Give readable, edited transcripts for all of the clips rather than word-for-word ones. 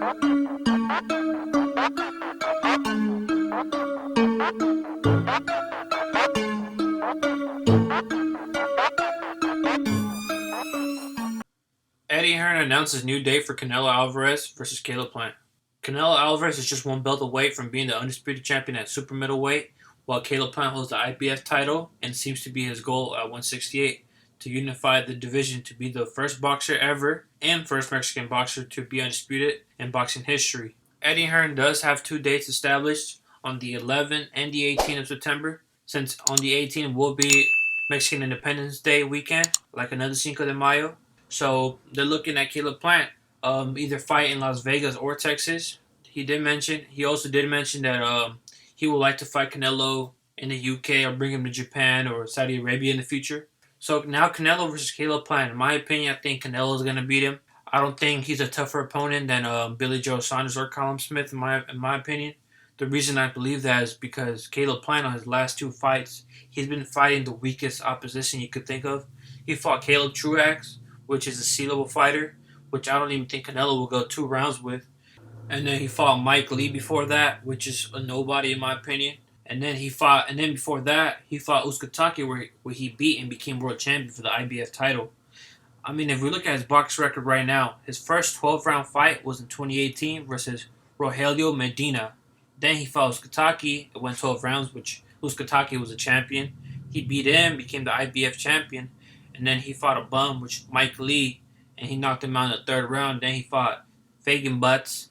Eddie Hearn announced his new date for Canelo Alvarez versus Caleb Plant. Canelo Alvarez is just one belt away from being the undisputed champion at super middleweight, while Caleb Plant holds the IBF title and seems to be his goal at 168 to unify the division to be the first boxer ever and first Mexican boxer to be undisputed in boxing history. Eddie Hearn does have two dates established on the 11th and the 18th of September, since on the 18th will be Mexican Independence Day weekend, like another Cinco de Mayo. So they're looking at Caleb Plant either fight in Las Vegas or Texas. He also did mention that he would like to fight Canelo in the UK or bring him to Japan or Saudi Arabia in the future. So now Canelo versus Caleb Plant. In my opinion, I think Canelo is going to beat him. I don't think he's a tougher opponent than Billy Joe Saunders or Callum Smith, in my opinion. The reason I believe that is because Caleb Plant on his last two fights, he's been fighting the weakest opposition you could think of. He fought Caleb Truax, which is a C-level fighter, which I don't even think Canelo will go 2 rounds with. And then he fought Mike Lee before that, which is a nobody in my opinion. And then before that, he fought Uskataki, where he beat and became world champion for the IBF title. I mean, if we look at his box record right now, his first 12-round fight was in 2018 versus Rogelio Medina. Then he fought Uskataki. It went 12 rounds, which Uskataki was a champion. He beat him, became the IBF champion. And then he fought a bum, which Mike Lee, and he knocked him out in the 3rd round. Then he fought Fagan Butts,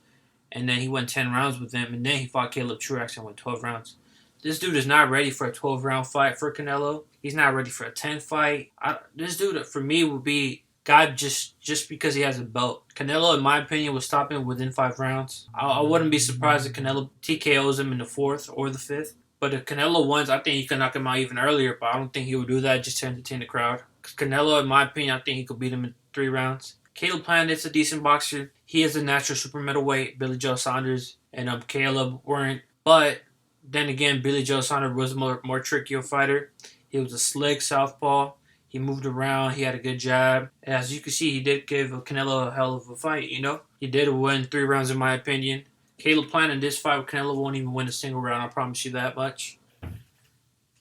and then he went 10 rounds with him. And then he fought Caleb Truax and went 12 rounds. This dude is not ready for a 12-round fight for Canelo. He's not ready for a 10 fight. This dude, for me, would be God just because he has a belt. Canelo, in my opinion, would stop him within 5 rounds. I wouldn't be surprised if Canelo TKOs him in the 4th or the 5th. But if Canelo wins, I think he could knock him out even earlier. But I don't think he would do that just to entertain the crowd. Because Canelo, in my opinion, I think he could beat him in 3 rounds. Caleb Plant is a decent boxer. He is a natural super middleweight. Billy Joe Saunders and Caleb weren't. But then again, Billy Joe Saunders was a more trickier fighter. He was a slick southpaw. He moved around. He had a good jab. As you can see, he did give Canelo a hell of a fight, you know. He did win 3 rounds, in my opinion. Caleb Plant in this fight with Canelo won't even win a single round. I promise you that much.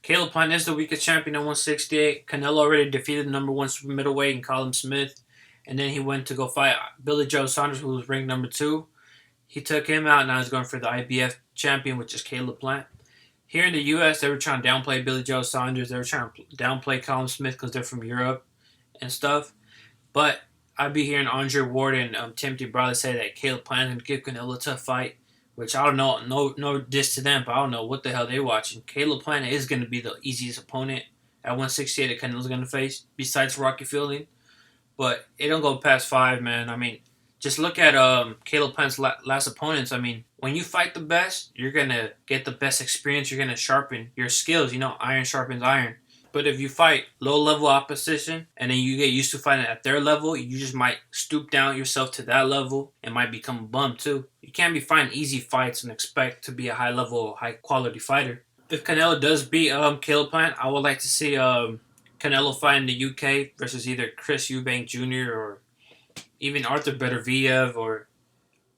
Caleb Plant is the weakest champion at 168. Canelo already defeated the number 1 super middleweight in Callum Smith. And then he went to go fight Billy Joe Saunders, who was ranked number 2. He took him out. Now he's going for the IBF champion, which is Caleb Plant. Here in the U.S., they were trying to downplay Billy Joe Saunders. They were trying to downplay Callum Smith because they're from Europe and stuff. But I'd be hearing Andre Ward and Timothy Bradley say that Caleb Plant is going to give Canelo a tough fight, which I don't know. No diss to them, but I don't know what the hell they're watching. Caleb Plant is going to be the easiest opponent at 168 that Canelo's going to face, besides Rocky Fielding. But it don't go past 5, man. I mean, just look at Caleb Plant's last opponents. I mean, when you fight the best, you're going to get the best experience. You're going to sharpen your skills. You know, iron sharpens iron. But if you fight low-level opposition and then you get used to fighting at their level, you just might stoop down yourself to that level and might become a bum too. You can't be fighting easy fights and expect to be a high-level, high-quality fighter. If Canelo does beat Caleb Plant, I would like to see Canelo fight in the UK versus either Chris Eubank Jr. or even Arthur Beterbiev or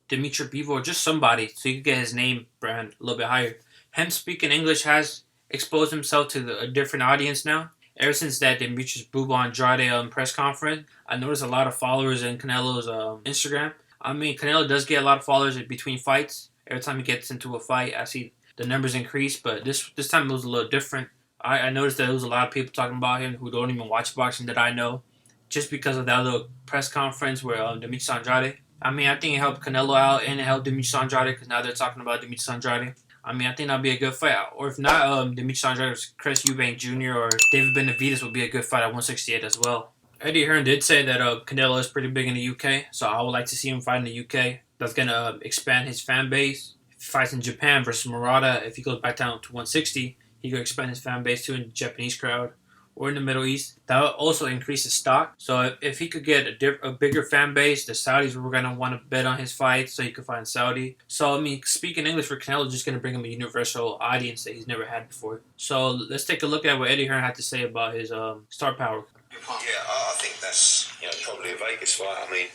Dimitri Bivol or just somebody so you can get his name brand a little bit higher. Him speaking English has exposed himself to a different audience now. Ever since that Demetrius Buba Andrade press conference, I noticed a lot of followers in Canelo's Instagram. I mean, Canelo does get a lot of followers between fights. Every time he gets into a fight, I see the numbers increase, but this time it was a little different. I noticed that there was a lot of people talking about him who don't even watch boxing that I know, just because of that little press conference where Demetrius Andrade. I mean, I think it helped Canelo out and it helped Demetrius Andrade because now they're talking about Demetrius Andrade. I mean, I think that'll be a good fight. Or if not, Demetrius Andrade, Chris Eubank Jr. or David Benavidez would be a good fight at 168 as well. Eddie Hearn did say that Canelo is pretty big in the UK, so I would like to see him fight in the UK. That's going to expand his fan base. If he fights in Japan versus Murata, if he goes back down to 160, he could expand his fan base too in the Japanese crowd or in the Middle East. That would also increase his stock. So if he could get a bigger fan base, the Saudis were going to want to bet on his fight so he could fight in Saudi. So, I mean, speaking English for Canelo is just going to bring him a universal audience that he's never had before. So let's take a look at what Eddie Hearn had to say about his star power. Yeah, I think that's probably a Vegas fight. I mean,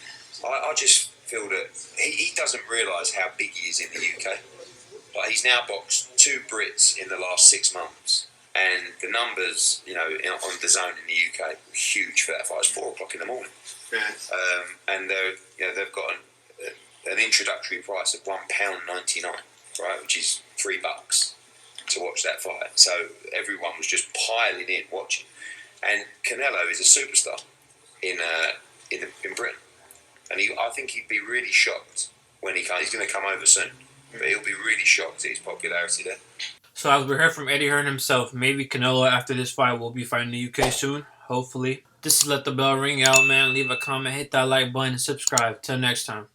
I just feel that he doesn't realise how big he is in the UK. Like, he's now boxed 2 Brits in the last 6 months. And the numbers, on the zone in the UK, were huge for that fight. It's 4 o'clock in the morning. Yeah. And they've got an introductory price of £1.99, right, which is $3 to watch that fight. So everyone was just piling in watching. And Canelo is a superstar in Britain, and I think he'd be really shocked when he comes. He's going to come over soon, but he'll be really shocked at his popularity there. So as we heard from Eddie Hearn himself, maybe Canelo after this fight will be fighting the UK soon, hopefully. This is Let the Bell Ring Out, man. Leave a comment, hit that like button, and subscribe. Till next time.